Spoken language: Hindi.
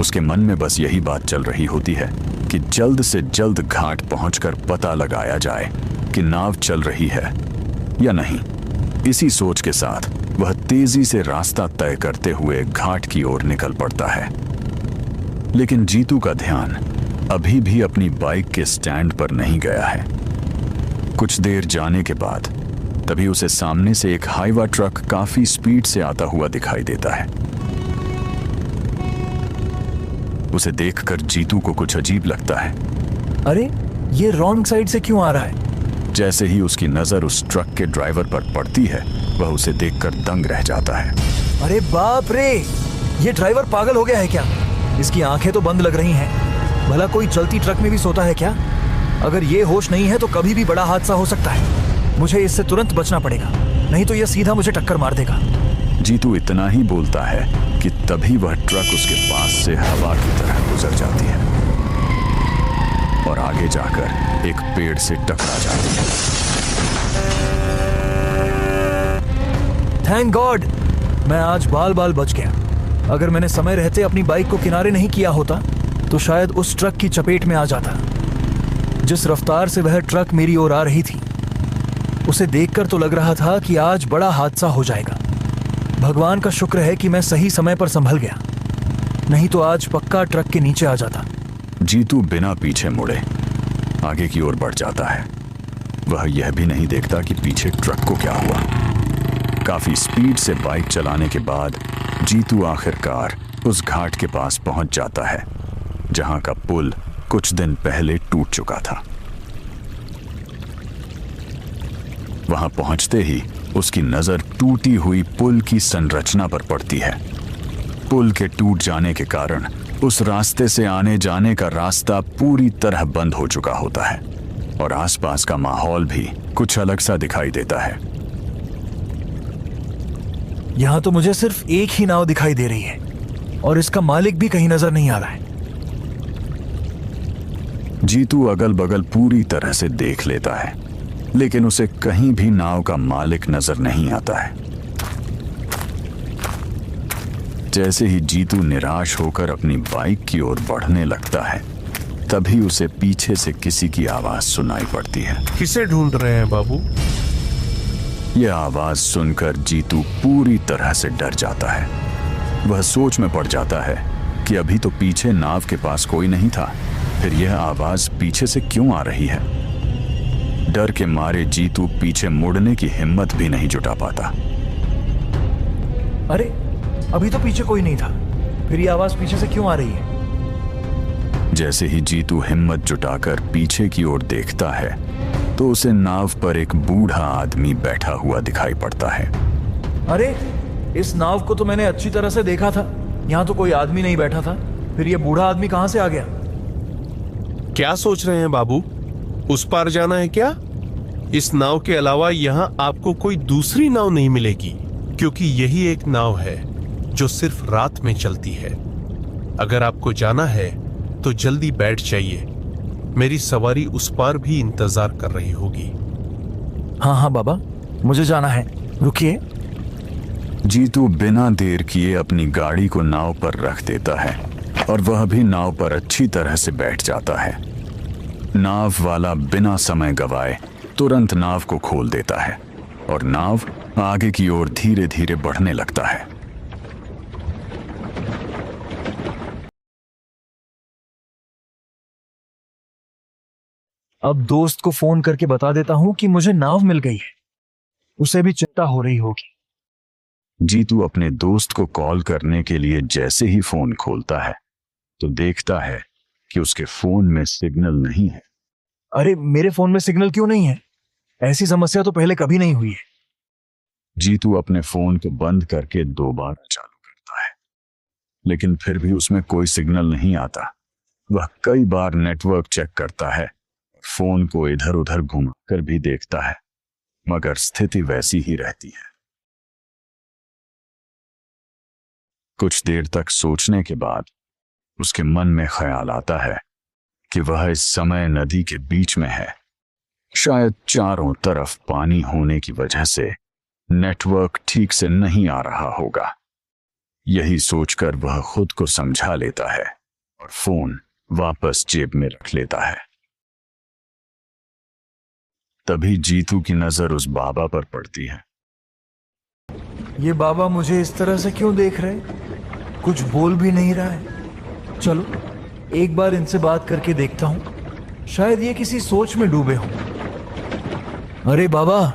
उसके मन में बस यही बात चल रही होती है कि जल्द से जल्द घाट पहुंचकर पता लगाया जाए कि नाव चल रही है या नहीं। इसी सोच के साथ वह तेजी से रास्ता तय करते हुए घाट की ओर निकल पड़ता है। लेकिन जीतू का ध्यान अभी भी अपनी बाइक के स्टैंड पर नहीं गया है। कुछ देर जाने के बाद तभी उसे सामने से एक हाईवा ट्रक काफी स्पीड से आता हुआ दिखाई देता है। उसे देखकर जीतू को कुछ अजीब लगता है। अरे ये रॉन्ग साइड से क्यों आ रहा है? जैसे ही उसकी नजर उस ट्रक के ड्राइवर पर पड़ती है वह उसे देखकर दंग रह जाता है। अरे बाप रे, ये ड्राइवर पागल हो गया है क्या? इसकी आंखें तो बंद लग रही हैं। भला कोई चलती ट्रक में भी सोता है क्या? अगर ये होश नहीं है तो कभी भी बड़ा हादसा हो सकता है। मुझे इससे तुरंत बचना पड़ेगा, नहीं तो यह सीधा मुझे टक्कर मार देगा। जीतू इतना ही बोलता है कि तभी वह ट्रक उसके पास से हवा की तरह गुजर जाती है और आगे जाकर एक पेड़ से टकरा जाती है। थैंक गॉड, मैं आज बाल बाल बच गया। अगर मैंने समय रहते अपनी बाइक को किनारे नहीं किया होता तो शायद उस ट्रक की चपेट में आ जाता। जिस रफ्तार से वह ट्रक मेरी ओर आ रही थी उसे देखकर तो लग रहा था कि आज बड़ा हादसा हो जाएगा। भगवान का शुक्र है कि मैं सही समय पर संभल गया, नहीं तो आज पक्का ट्रक के नीचे आ जाता। जीतू बिना पीछे मुड़े आगे की ओर बढ़ जाता है। वह यह भी नहीं देखता कि पीछे ट्रक को क्या हुआ। काफी स्पीड से बाइक चलाने के बाद जीतू आखिरकार उस घाट के पास पहुंच जाता है जहां का पुल कुछ दिन पहले टूट चुका था। वहां पहुंचते ही उसकी नजर टूटी हुई पुल की संरचना पर पड़ती है। पुल के टूट जाने के कारण उस रास्ते से आने जाने का रास्ता पूरी तरह बंद हो चुका होता है और आसपास का माहौल भी कुछ अलग सा दिखाई देता है। यहां तो मुझे सिर्फ एक ही नाव दिखाई दे रही है और इसका मालिक भी कहीं नजर नहीं आ रहा है। जीतू अगल बगल पूरी तरह से देख लेता है लेकिन उसे कहीं भी नाव का मालिक नजर नहीं आता है। जैसे ही जीतू निराश होकर अपनी बाइक की ओर बढ़ने लगता है तभी उसे पीछे से किसी की आवाज सुनाई पड़ती है। किसे ढूंढ रहे हैं बाबू? यह आवाज सुनकर जीतू पूरी तरह से डर जाता है। वह सोच में पड़ जाता है कि अभी तो पीछे नाव के पास कोई नहीं था, फिर यह आवाज पीछे से क्यों आ रही है। डर के मारे जीतू पीछे मुड़ने की हिम्मत भी नहीं जुटा पाता। अरे अभी तो पीछे कोई नहीं था, फिर ये आवाज पीछे से क्यों आ रही है? जैसे ही जीतू हिम्मत जुटाकर पीछे की ओर देखता है तो उसे नाव पर एक बूढ़ा आदमी बैठा हुआ दिखाई पड़ता है। अरे इस नाव को तो मैंने अच्छी तरह से देखा था, यहाँ तो कोई आदमी नहीं बैठा था, फिर ये बूढ़ा आदमी कहां से आ गया? क्या सोच रहे हैं बाबू? उस पार जाना है क्या? इस नाव के अलावा यहां आपको कोई दूसरी नाव नहीं मिलेगी, क्योंकि यही एक नाव है जो सिर्फ रात में चलती है। अगर आपको जाना है तो जल्दी बैठ जाइए, मेरी सवारी उस पार भी इंतजार कर रही होगी। हाँ हाँ बाबा, मुझे जाना है, रुकिए। जीतू बिना देर किए अपनी गाड़ी को नाव पर रख देता है और वह भी नाव पर अच्छी तरह से बैठ जाता है। नाव वाला बिना समय गवाए तुरंत नाव को खोल देता है और नाव आगे की ओर धीरे धीरे बढ़ने लगता है। अब दोस्त को फोन करके बता देता हूं कि मुझे नाव मिल गई है, उसे भी चिंता हो रही होगी। जीतू अपने दोस्त को कॉल करने के लिए जैसे ही फोन खोलता है तो देखता है कि उसके फोन में सिग्नल नहीं है। अरे मेरे फोन में सिग्नल क्यों नहीं है? ऐसी समस्या तो पहले कभी नहीं हुई है। जीतू अपने फोन को बंद करके दोबारा चालू करता है लेकिन फिर भी उसमें कोई सिग्नल नहीं आता। वह कई बार नेटवर्क चेक करता है, फोन को इधर उधर घुमाकर भी देखता है, मगर स्थिति वैसी ही रहती है। कुछ देर तक सोचने के बाद उसके मन में ख्याल आता है कि वह इस समय नदी के बीच में है। शायद चारों तरफ पानी होने की वजह से नेटवर्क ठीक से नहीं आ रहा होगा। यही सोचकर वह खुद को समझा लेता है और फोन वापस जेब में रख लेता है। तभी जीतू की नजर उस बाबा पर पड़ती है। ये बाबा मुझे इस तरह से क्यों देख रहे? कुछ बोल भी नहीं रहा है। चलो एक बार इनसे बात करके देखता हूं, शायद ये किसी सोच में डूबे हों। अरे बाबा,